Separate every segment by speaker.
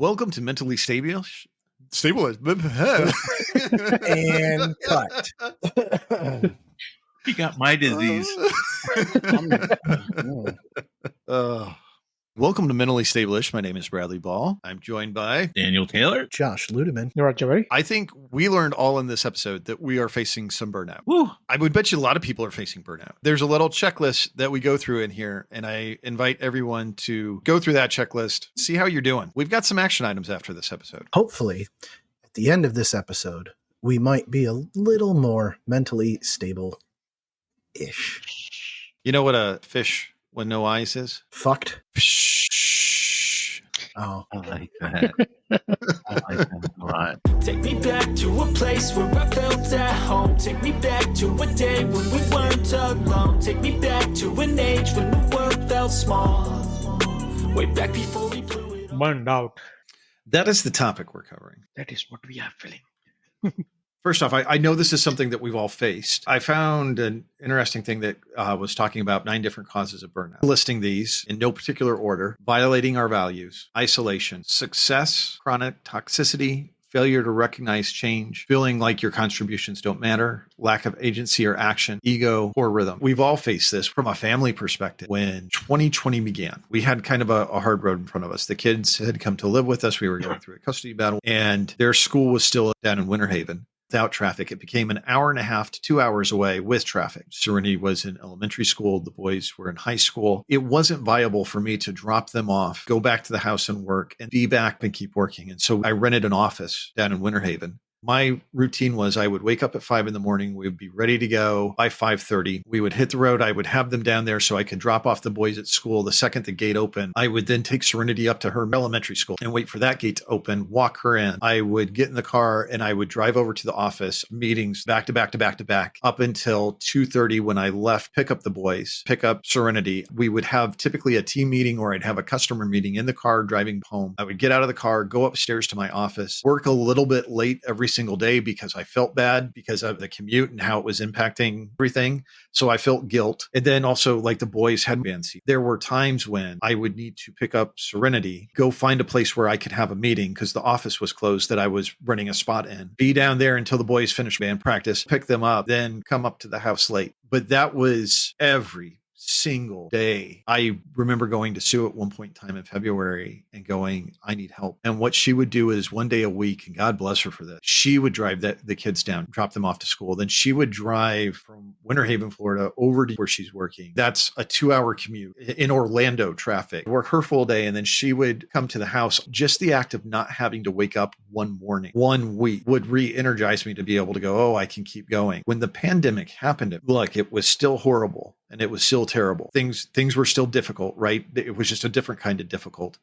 Speaker 1: Welcome to Mentally Stable.
Speaker 2: And cut.
Speaker 3: He got my disease.
Speaker 1: Welcome to Mentally Stable-ish. My name is Bradley Ball. I'm joined by
Speaker 3: Daniel Taylor.
Speaker 2: Josh Ludeman.
Speaker 1: I think we learned all in this episode that we are facing some burnout.
Speaker 3: Woo.
Speaker 1: I would bet you a lot of people are facing burnout. There's a little checklist that we go through in here, and I invite everyone to go through that checklist, see how you're doing. We've got some action items after this episode.
Speaker 2: Hopefully, at the end of this episode, we might be a little more mentally stable-ish.
Speaker 1: You know what a fish with no eyes is?
Speaker 2: Fucked.
Speaker 1: Shh.
Speaker 2: Oh.
Speaker 3: I like that. I like that a lot.
Speaker 4: Take me back to a place where I felt at home. Take me back to a day when we weren't alone. Take me back to an age when the world felt small. Way back before we blew it.
Speaker 5: Burned out.
Speaker 1: That is the topic we're covering.
Speaker 5: That is what we are feeling.
Speaker 1: First off, I know this is something that we've all faced. I found an interesting thing that was talking about 9 different causes of burnout, listing these in no particular order: violating our values, isolation, success, chronic toxicity, failure to recognize change, feeling like your contributions don't matter, lack of agency or action, ego, poor rhythm. We've all faced this from a family perspective. When 2020 began, we had kind of a hard road in front of us. The kids had come to live with us. We were going through a custody battle, and their school was still down in Winter Haven. Without traffic, it became an hour and a half to 2 hours away with traffic. Serenity was in elementary school. The boys were in high school. It wasn't viable for me to drop them off, go back to the house and work, and be back and keep working. And so I rented an office down in Winter Haven. My routine was I would wake up at 5 a.m. We would be ready to go by 5:30. We would hit the road. I would have them down there so I could drop off the boys at school. The second the gate opened, I would then take Serenity up to her elementary school and wait for that gate to open, walk her in. I would get in the car and I would drive over to the office, meetings back to back to back to back up until 2:30 when I left, pick up the boys, pick up Serenity. We would have typically a team meeting or I'd have a customer meeting in the car driving home. I would get out of the car, go upstairs to my office, work a little bit late every single day because I felt bad because of the commute and how it was impacting everything. So I felt guilt. And then also, like, the boys had fancy. There were times when I would need to pick up Serenity, go find a place where I could have a meeting because the office was closed that I was renting a spot in, be down there until the boys finished band practice, pick them up, then come up to the house late. But that was every single day. I remember going to Sue at one point in time in February and going, I need help. And what she would do is one day a week, and God bless her for this, she would drive the kids down, drop them off to school. Then she would drive from Winter Haven, Florida over to where she's working. That's a 2-hour commute in Orlando traffic, work her full day. And then she would come to the house. Just the act of not having to wake up one morning, 1 week would re-energize me to be able to go, oh, I can keep going. When the pandemic happened, look, it was still horrible. And it was still terrible. Things were still difficult, right? It was just a different kind of difficult.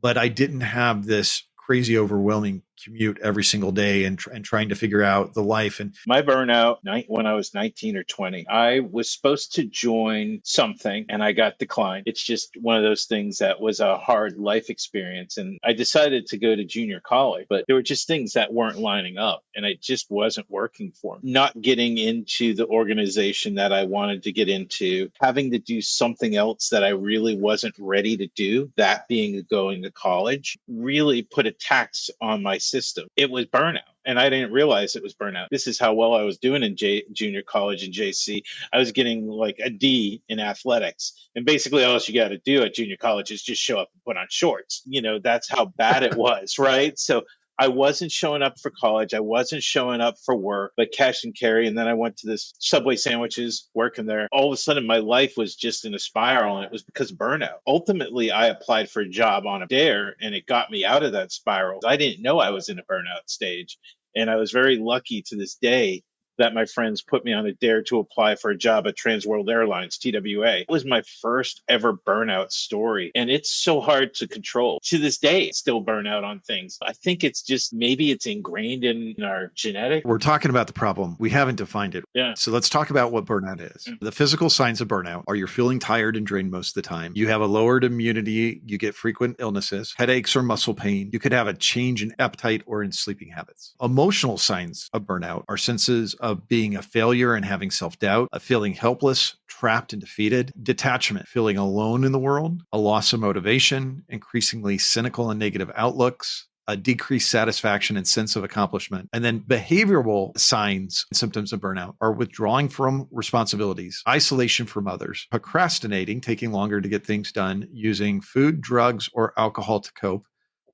Speaker 1: But I didn't have this crazy, overwhelming commute every single day and trying to figure out the life. And
Speaker 6: my burnout when I was 19 or 20, I was supposed to join something and I got declined. It's just one of those things that was a hard life experience. And I decided to go to junior college, but there were just things that weren't lining up and it just wasn't working for me. Not getting into the organization that I wanted to get into, having to do something else that I really wasn't ready to do, that being going to college, really put a tax on my system. It was burnout. And I didn't realize it was burnout. This is how well I was doing in junior college and JC. I was getting like a D in athletics. And basically all you got to do at junior college is just show up and put on shorts. You know, that's how bad it was, right? So I wasn't showing up for college. I wasn't showing up for work, but cash and carry. And then I went to this Subway sandwiches, working there. All of a sudden, my life was just in a spiral, and it was because of burnout. Ultimately, I applied for a job on a dare, and it got me out of that spiral. I didn't know I was in a burnout stage. And I was very lucky to this day that my friends put me on a dare to apply for a job at Trans World Airlines, TWA. It was my first ever burnout story. And it's so hard to control. To this day, it's still burnout on things. I think it's just, maybe it's ingrained in our genetic.
Speaker 1: we're talking about the problem. We haven't defined it.
Speaker 6: Yeah.
Speaker 1: So let's talk about what burnout is. The physical signs of burnout are you're feeling tired and drained most of the time. You have a lowered immunity. You get frequent illnesses, headaches or muscle pain. You could have a change in appetite or in sleeping habits. Emotional signs of burnout are senses of being a failure and having self-doubt, a feeling helpless, trapped and defeated, detachment, feeling alone in the world, a loss of motivation, increasingly cynical and negative outlooks, a decreased satisfaction and sense of accomplishment. And then behavioral signs and symptoms of burnout are withdrawing from responsibilities, isolation from others, procrastinating, taking longer to get things done, using food, drugs, or alcohol to cope.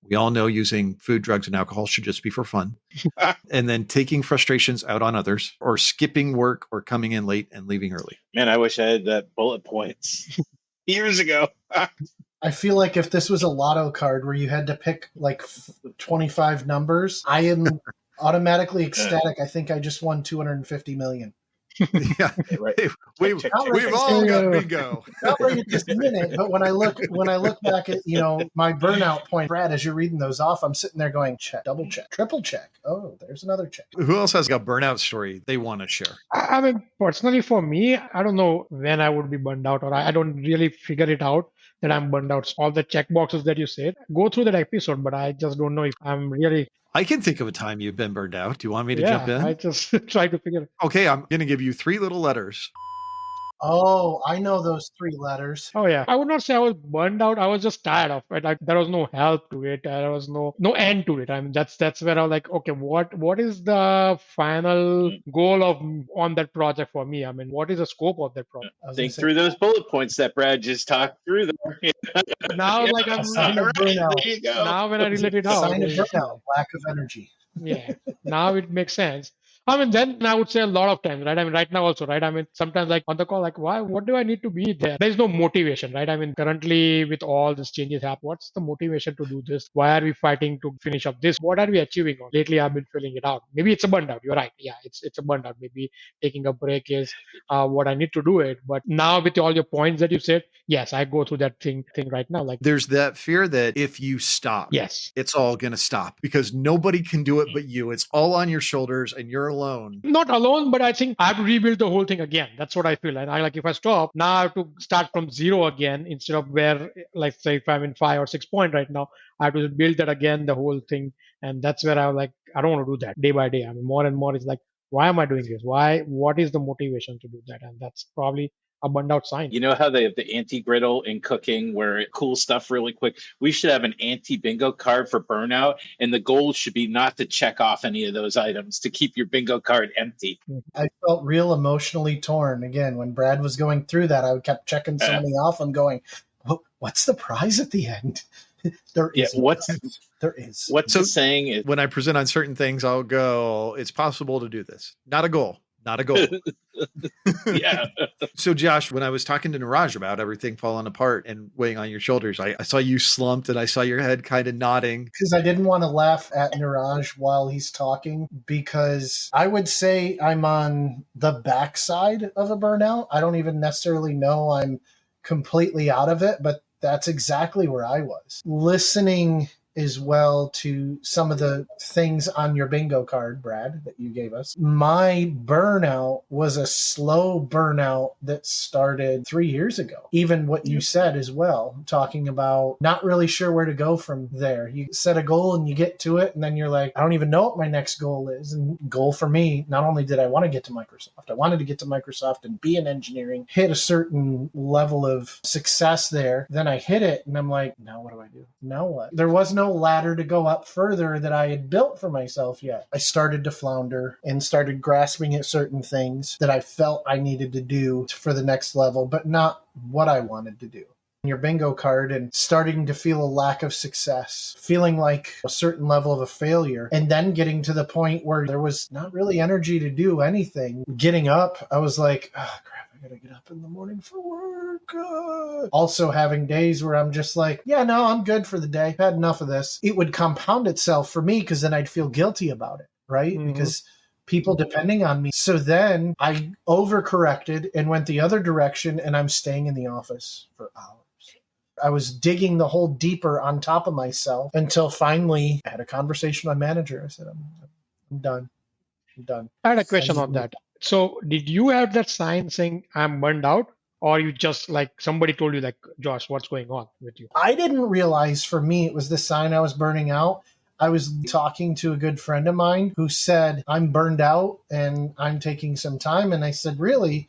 Speaker 1: We all know using food, drugs, and alcohol should just be for fun. And then taking frustrations out on others, or skipping work, or coming in late and leaving early.
Speaker 6: Man, I wish I had that bullet points years ago.
Speaker 2: I feel like if this was a lotto card where you had to pick like 25 numbers, I am automatically ecstatic. I think I just won 250 million.
Speaker 1: Yeah,
Speaker 6: Right.
Speaker 1: we've
Speaker 6: Check.
Speaker 1: all got bingo.
Speaker 2: Not right at this minute, but when I look back at my burnout point, Brad, as you're reading those off, I'm sitting there going, check, double check, triple check. Oh, there's another check.
Speaker 1: Who else has a burnout story they want to share?
Speaker 5: I mean, personally for me, I don't know when I would be burned out, or I don't really figure it out that I'm burned out. All the check boxes that you said, go through that episode, but I just don't know if I'm really.
Speaker 1: I can think of a time you've been burned out. Do you want me to jump in?
Speaker 5: I just try to figure it.
Speaker 1: Okay, I'm going to give you 3 little letters.
Speaker 2: Oh, I know those 3 letters.
Speaker 5: Oh yeah, I would not say I was burned out. I was just tired of it. Like there was no help to it. There was no end to it. I mean, that's where I was like, okay, what is the final goal of on that project for me? I mean, what is the scope of that project?
Speaker 2: I was
Speaker 6: Think
Speaker 2: gonna say,
Speaker 6: through those bullet points that Brad just talked through there.
Speaker 5: Now, like I'm
Speaker 2: sign of
Speaker 6: All right,
Speaker 2: burnout.
Speaker 6: there you go.
Speaker 5: now when I relate it out,
Speaker 2: Sign of burnout, lack of energy.
Speaker 5: yeah, now it makes sense. I mean, then I would say a lot of times, right? I mean, right now also, right? I mean, sometimes like on the call, like, why? What do I need to be there? There's no motivation, right? I mean, currently with all these changes happen, what's the motivation to do this? Why are we fighting to finish up this? What are we achieving on? Lately, I've been filling it out. Maybe it's a burnout. You're right. Yeah, it's a burnout. Maybe taking a break is what I need to do it. But now with all your points that you said, yes, I go through that thing right now. Like,
Speaker 1: There's that fear that if you stop,
Speaker 5: yes,
Speaker 1: it's all going to stop because nobody can do it but you. It's all on your shoulders and you're alone.
Speaker 5: not alone, but I think I have to rebuild the whole thing again. That's what I feel. And I like if I stop, now I have to start from zero again instead of where, like, say, if I'm in 5 or 6 point right now, I have to build that again, the whole thing. And that's where I'm like, I don't want to do that day by day. I mean, more and more, it's like, why am I doing this? What is the motivation to do that? And that's probably a burned out sign.
Speaker 6: You know how they have the anti-griddle in cooking where it cools stuff really quick? We should have an anti-bingo card for burnout, and the goal should be not to check off any of those items, to keep your bingo card empty.
Speaker 2: I felt real emotionally torn. Again, when Brad was going through that, I kept checking so many off and going, what's the prize at the end? There
Speaker 6: Yeah,
Speaker 2: is. There is.
Speaker 6: what's
Speaker 1: So-
Speaker 6: the saying? Is
Speaker 1: When I present on certain things, I'll go, it's possible to do this. Not a goal. Not a goal.
Speaker 6: yeah.
Speaker 1: So, Josh, when I was talking to Niraj about everything falling apart and weighing on your shoulders, I saw you slumped and I saw your head kind of nodding.
Speaker 2: Because I didn't want to laugh at Niraj while he's talking, because I would say I'm on the backside of a burnout. I don't even necessarily know I'm completely out of it, but that's exactly where I was. Listening as well to some of the things on your bingo card, Brad, that you gave us. My burnout was a slow burnout that started 3 years ago. Even what you said as well, talking about not really sure where to go from there. You set a goal and you get to it, and then you're like, I don't even know what my next goal is. And goal for me, not only did I want to get to Microsoft, I wanted to get to Microsoft and be in engineering, hit a certain level of success there. Then I hit it, and I'm like, now what do I do? Now what? There was no ladder to go up further that I had built for myself yet. I started to flounder and started grasping at certain things that I felt I needed to do for the next level, but not what I wanted to do. Your bingo card and starting to feel a lack of success, feeling like a certain level of a failure, and then getting to the point where there was not really energy to do anything. Getting up, I was like, oh, crap, I gotta get up in the morning for work. Also having days where I'm just like, yeah, no, I'm good for the day. I've had enough of this. It would compound itself for me because then I'd feel guilty about it, right?
Speaker 5: Mhm.
Speaker 2: Because people depending on me. So then I overcorrected and went the other direction, and I'm staying in the office for hours. I was digging the hole deeper on top of myself until finally I had a conversation with my manager. I said, I'm done. I'm done.
Speaker 5: I had a question on that. So did you have that sign saying I'm burned out? Or you just like somebody told you like, Josh, what's going on with you?
Speaker 2: I didn't realize for me it was the sign I was burning out. I was talking to a good friend of mine who said, I'm burned out and I'm taking some time. And I said, really?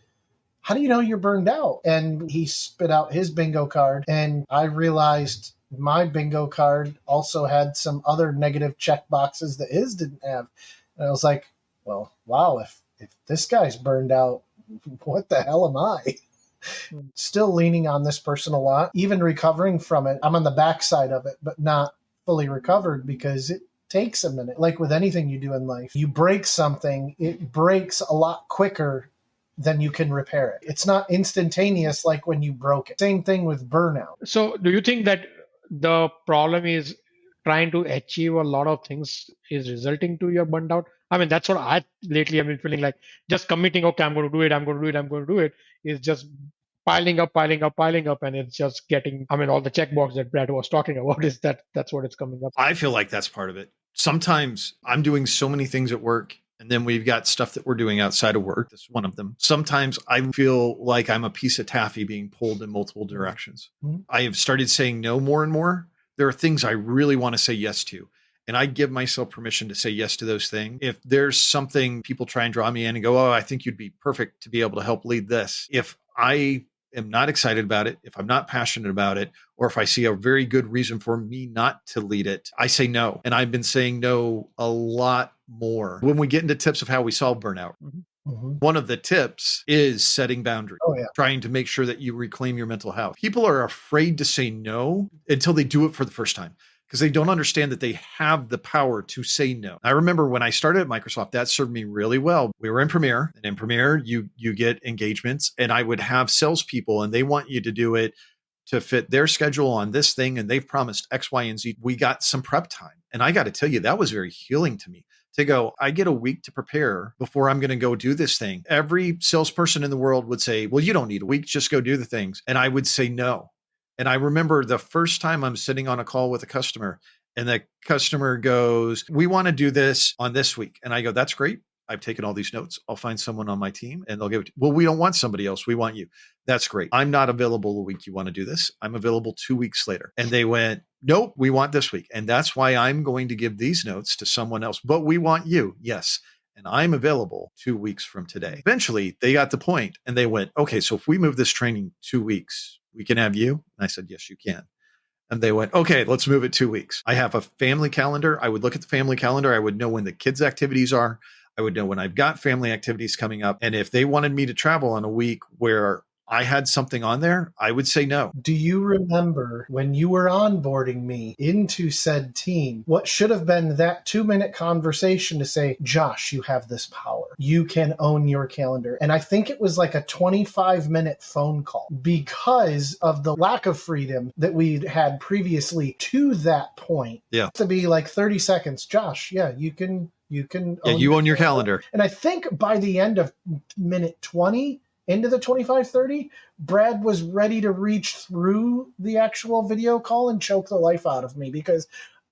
Speaker 2: How do you know you're burned out? And he spit out his bingo card. And I realized my bingo card also had some other negative check boxes that his didn't have. And I was like, well, wow, if this guy's burned out, what the hell am I? Still leaning on this person a lot, even recovering from it. I'm on the backside of it, but not fully recovered because it takes a minute. Like with anything you do in life, you break something, it breaks a lot quicker than you can repair it. It's not instantaneous like when you broke it. Same thing with burnout.
Speaker 5: So do you think that the problem is trying to achieve a lot of things is resulting to your burned out? I mean, that's what I lately have been feeling like. Just committing, okay, I'm going to do it, I'm going to do it, I'm going to do it, is just piling up, and it's just getting, I mean, all the checkbox that Brad was talking about is that's what it's coming up.
Speaker 1: I feel like that's part of it. Sometimes I'm doing so many things at work, and then we've got stuff that we're doing outside of work. That's one of them. Sometimes I feel like I'm a piece of taffy being pulled in multiple directions.
Speaker 2: Mhm.
Speaker 1: I have started saying no more and more. There are things I really want to say yes to. And I give myself permission to say yes to those things. If there's something people try and draw me in and go, oh, I think you'd be perfect to be able to help lead this. If I am not excited about it, if I'm not passionate about it, or if I see a very good reason for me not to lead it, I say no. And I've been saying no a lot more. When we get into tips of how we solve burnout,
Speaker 2: Mm-hmm.
Speaker 1: one of the tips is setting boundaries.
Speaker 2: Oh, yeah.
Speaker 1: Trying to make sure that you reclaim your mental health. People are afraid to say no until they do it for the first time, because they don't understand that they have the power to say no. I remember when I started at Microsoft, that served me really well. We were in Premiere, and in Premiere, you get engagements, and I would have salespeople, and they want you to do it to fit their schedule on this thing, and they've promised X, Y, and Z. We got some prep time, and I got to tell you, that was very healing to me. To go, I get a week to prepare before I'm going to go do this thing. Every salesperson in the world would say, well, you don't need a week, just go do the things. And I would say no. And I remember the first time I'm sitting on a call with a customer, and the customer goes, we want to do this on this week. And I go, that's great. I've taken all these notes. I'll find someone on my team and they'll give it to you. Well, we don't want somebody else. We want you. That's great. I'm not available the week you want to do this. I'm available 2 weeks later. And they went, nope, we want this week. And that's why I'm going to give these notes to someone else. But we want you. Yes. And I'm available 2 weeks from today. Eventually, they got the point and they went, okay, so if we move this training 2 weeks, we can have you? And I said, yes, you can. And they went, okay, let's move it 2 weeks. I have a family calendar. I would look at the family calendar. I would know when the kids' activities are. I would know when I've got family activities coming up. And if they wanted me to travel on a week where I had something on there, I would say no.
Speaker 2: Do you remember when you were onboarding me into said team, what should have been that 2-minute conversation to say, Josh, you have this power. You can own your calendar. And I think it was like a 25-minute phone call because of the lack of freedom that we'd had previously to that point.
Speaker 1: Yeah.
Speaker 2: To be like 30 seconds, Josh, yeah, you can
Speaker 1: you own your calendar.
Speaker 2: And I think by the end of minute 20, into the 25-30, Brad was ready to reach through the actual video call and choke the life out of me because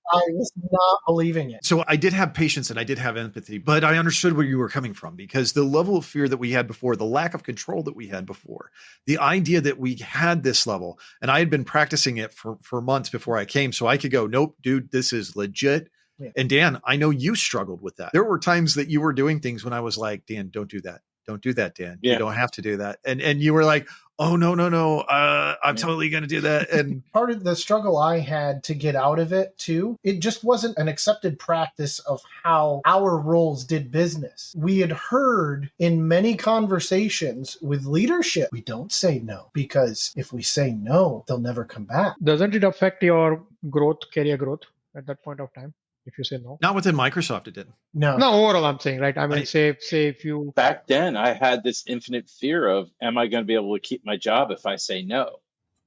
Speaker 2: I was not believing it.
Speaker 1: So I did have patience and I did have empathy, but I understood where you were coming from, because the level of fear that we had before, the lack of control that we had before, the idea that we had this level, and I had been practicing it for months before I came, so I could go, nope, dude, this is legit.
Speaker 2: Yeah.
Speaker 1: And Dan, I know you struggled with that. There were times that you were doing things when I was like, Dan, don't do that. Don't do that, Dan.
Speaker 6: Yeah.
Speaker 1: You don't have to do that. And you were like, oh, no. I'm totally going to do that. And
Speaker 2: Part of the struggle I had to get out of it too, it just wasn't an accepted practice of how our roles did business. We had heard in many conversations with leadership, we don't say no, because if we say no, they'll never come back.
Speaker 5: Doesn't it affect your growth, career growth at that point of time? If you say no,
Speaker 1: not within Microsoft, it didn't.
Speaker 2: No.
Speaker 5: overall, I'm saying, right? I mean, say if you
Speaker 6: Back then, I had this infinite fear of, am I going to be able to keep my job if I say no?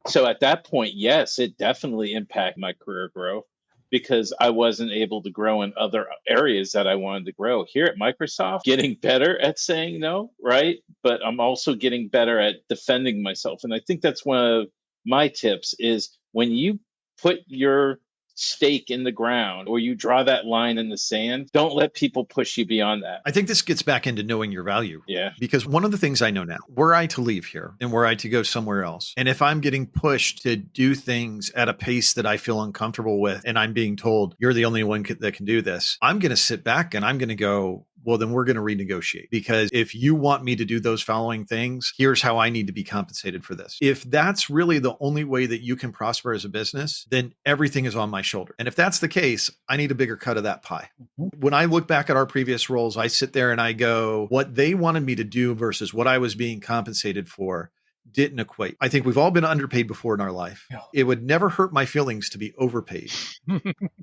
Speaker 6: So at that point, yes, it definitely impacted my career growth because I wasn't able to grow in other areas that I wanted to grow. Here at Microsoft, getting better at saying no, right? But I'm also getting better at defending myself. And I think that's one of my tips is when you put your stake in the ground or you draw that line in the sand, don't let people push you beyond that.
Speaker 1: I think this gets back into knowing your value.
Speaker 6: Yeah.
Speaker 1: Because one of the things I know now, were I to leave here and were I to go somewhere else, and if I'm getting pushed to do things at a pace that I feel uncomfortable with, and I'm being told, you're the only one that can do this, I'm going to sit back and I'm going to go, well, then we're going to renegotiate, because if you want me to do those following things, here's how I need to be compensated for this. If that's really the only way that you can prosper as a business, then everything is on my shoulder. And if that's the case, I need a bigger cut of that pie. When I look back at our previous roles, I sit there and I go, what they wanted me to do versus what I was being compensated for didn't equate. I think we've all been underpaid before in our life.
Speaker 2: Yeah.
Speaker 1: It would never hurt my feelings to be overpaid.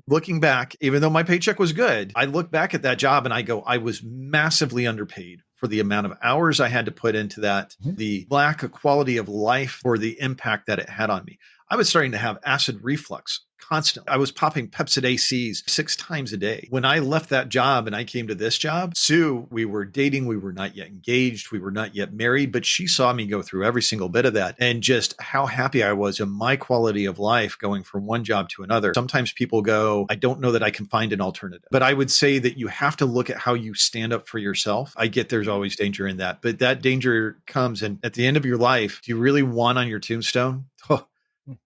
Speaker 1: Looking back, even though my paycheck was good, I look back at that job and I go, I was massively underpaid for the amount of hours I had to put into that, the lack of quality of life, or the impact that it had on me. I was starting to have acid reflux constantly. I was popping Pepsid ACs 6 times a day. When I left that job and I came to this job, Sue, we were dating. We were not yet engaged. We were not yet married, but she saw me go through every single bit of that and just how happy I was in my quality of life going from one job to another. Sometimes people go, I don't know that I can find an alternative, but I would say that you have to look at how you stand up for yourself. I get there's always danger in that, but that danger comes. And at the end of your life, do you really want on your tombstone? Oh,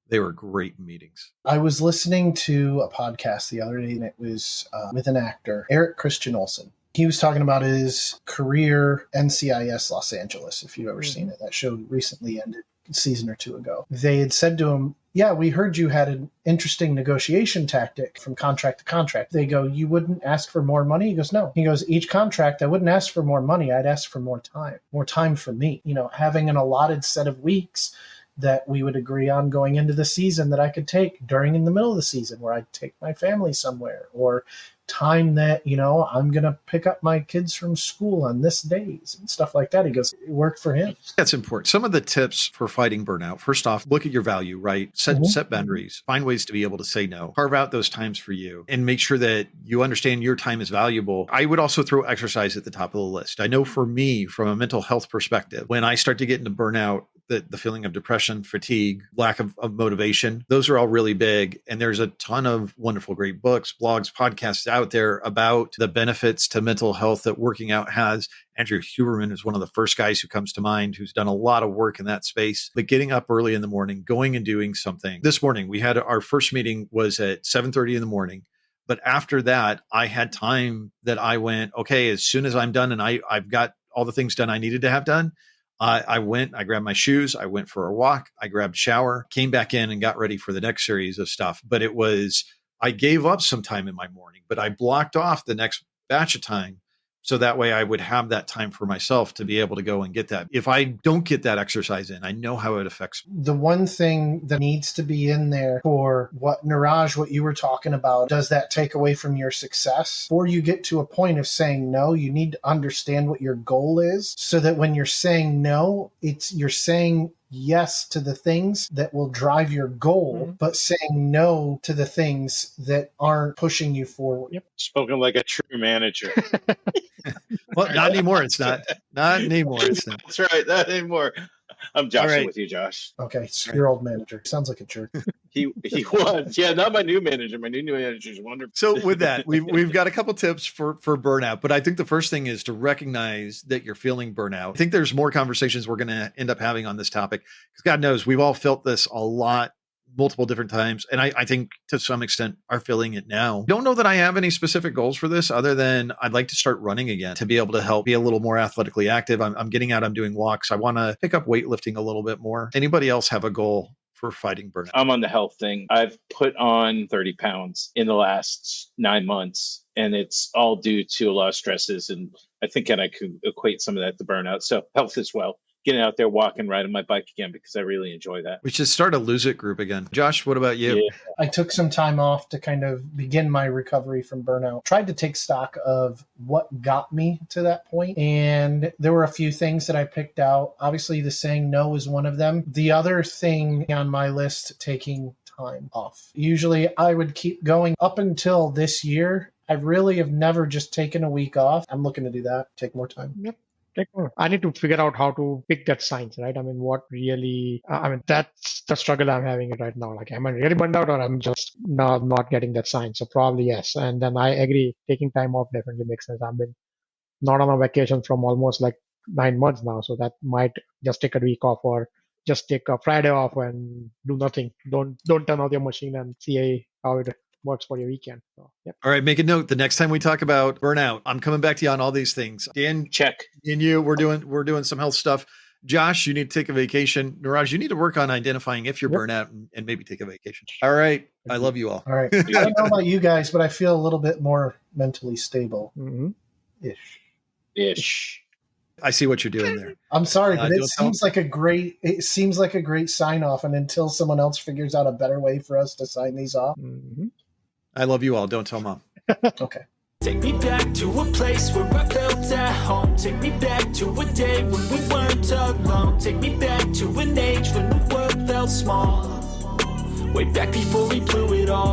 Speaker 1: they were great meetings.
Speaker 2: I was listening to a podcast the other day, and it was with an actor, Eric Christian Olsen. He was talking about his career, NCIS Los Angeles, if you've ever seen it. That show recently ended a season or 2 ago. They had said to him, yeah, we heard you had an interesting negotiation tactic from contract to contract. They go, you wouldn't ask for more money? He goes, no. He goes, each contract, I wouldn't ask for more money. I'd ask for more time for me. You know, having an allotted set of weeks that we would agree on going into the season that I could take during in the middle of the season where I'd take my family somewhere, or time that, you know, I'm going to pick up my kids from school on this days and stuff like that. He goes, it worked for him.
Speaker 1: That's important. Some of the tips for fighting burnout, first off, look at your value, right? Set boundaries, find ways to be able to say no, carve out those times for you, and make sure that you understand your time is valuable. I would also throw exercise at the top of the list. I know for me, from a mental health perspective, when I start to get into burnout, the feeling of depression, fatigue, lack of motivation, those are all really big. And there's a ton of wonderful, great books, blogs, podcasts out there about the benefits to mental health that working out has. Andrew Huberman is one of the first guys who comes to mind, who's done a lot of work in that space. But getting up early in the morning, going and doing something. This morning, we had our first meeting was at 7:30 in the morning. But after that, I had time that I went, okay, as soon as I'm done and I've got all the things done I needed to have done, I went, I grabbed my shoes, I went for a walk, I grabbed a shower, came back in and got ready for the next series of stuff. But it was, I gave up some time in my morning, but I blocked off the next batch of time. So that way I would have that time for myself to be able to go and get that. If I don't get that exercise in, I know how it affects me.
Speaker 2: The one thing that needs to be in there for what Niraj, what you were talking about, does that take away from your success? Before you get to a point of saying no, you need to understand what your goal is, so that when you're saying no, you're saying yes to the things that will drive your goal, but saying no to the things that aren't pushing you forward.
Speaker 5: Yep.
Speaker 6: Spoken like a true manager.
Speaker 1: Well, not anymore. It's not. Not anymore. It's not.
Speaker 6: That's right. Not anymore. I'm joshing
Speaker 1: right.
Speaker 6: with you, Josh.
Speaker 2: Okay, your old manager. Sounds like a jerk.
Speaker 6: He was. Yeah, not my new manager. My new manager is wonderful.
Speaker 1: So with that, we've got a couple tips for burnout, but I think the first thing is to recognize that you're feeling burnout. I think there's more conversations we're going to end up having on this topic, because God knows we've all felt this a lot, multiple different times. And I think to some extent are feeling it now. Don't know that I have any specific goals for this other than I'd like to start running again to be able to help be a little more athletically active. I'm getting out, I'm doing walks. I want to pick up weightlifting a little bit more. Anybody else have a goal for fighting burnout?
Speaker 6: I'm on the health thing. I've put on 30 pounds in the last 9 months, and it's all due to a lot of stresses. And I think I could equate some of that to burnout. So health as well. Getting out there, walking, riding my bike again, because I really enjoy that.
Speaker 1: We should start a Lose It group again. Josh, what about you?
Speaker 6: Yeah.
Speaker 2: I took some time off to kind of begin my recovery from burnout. Tried to take stock of what got me to that point. And there were a few things that I picked out. Obviously, the saying no is one of them. The other thing on my list, taking time off. Usually I would keep going up until this year. I really have never just taken a week off. I'm looking to do that, take more time.
Speaker 5: Yep. I need to figure out how to pick that signs, right? I mean, what really, I mean, that's the struggle I'm having right now. Like, am I really burned out or I'm just not getting that sign? So probably yes. And then I agree, taking time off definitely makes sense. I've been not on a vacation from almost like 9 months now. So that might just take a week off or just take a Friday off and do nothing. Don't turn on your machine and see how it works for your weekend. So, yep.
Speaker 1: All right, make a note. The next time we talk about burnout, I'm coming back to you on all these things. Dan,
Speaker 6: Check.
Speaker 1: and you, we're doing some health stuff. Josh, you need to take a vacation. Niraj, you need to work on identifying if you're
Speaker 5: Yep.
Speaker 1: burnout and maybe take a vacation. All right. I love you all.
Speaker 2: All right. I don't know about you guys, but I feel a little bit more mentally stable
Speaker 5: Mm-hmm.
Speaker 2: ish.
Speaker 6: Ish.
Speaker 1: I see what you're doing there.
Speaker 2: I'm sorry, but it
Speaker 1: don't tell-
Speaker 2: seems like a great sign off. And until someone else figures out a better way for us to sign these off,
Speaker 5: Mm-hmm.
Speaker 1: I love you all. Don't tell mom.
Speaker 2: okay.
Speaker 4: Take me back to a place where I felt at home. Take me back to a day when we weren't alone. Take me back to an age when the world felt small. Way back before we blew it all.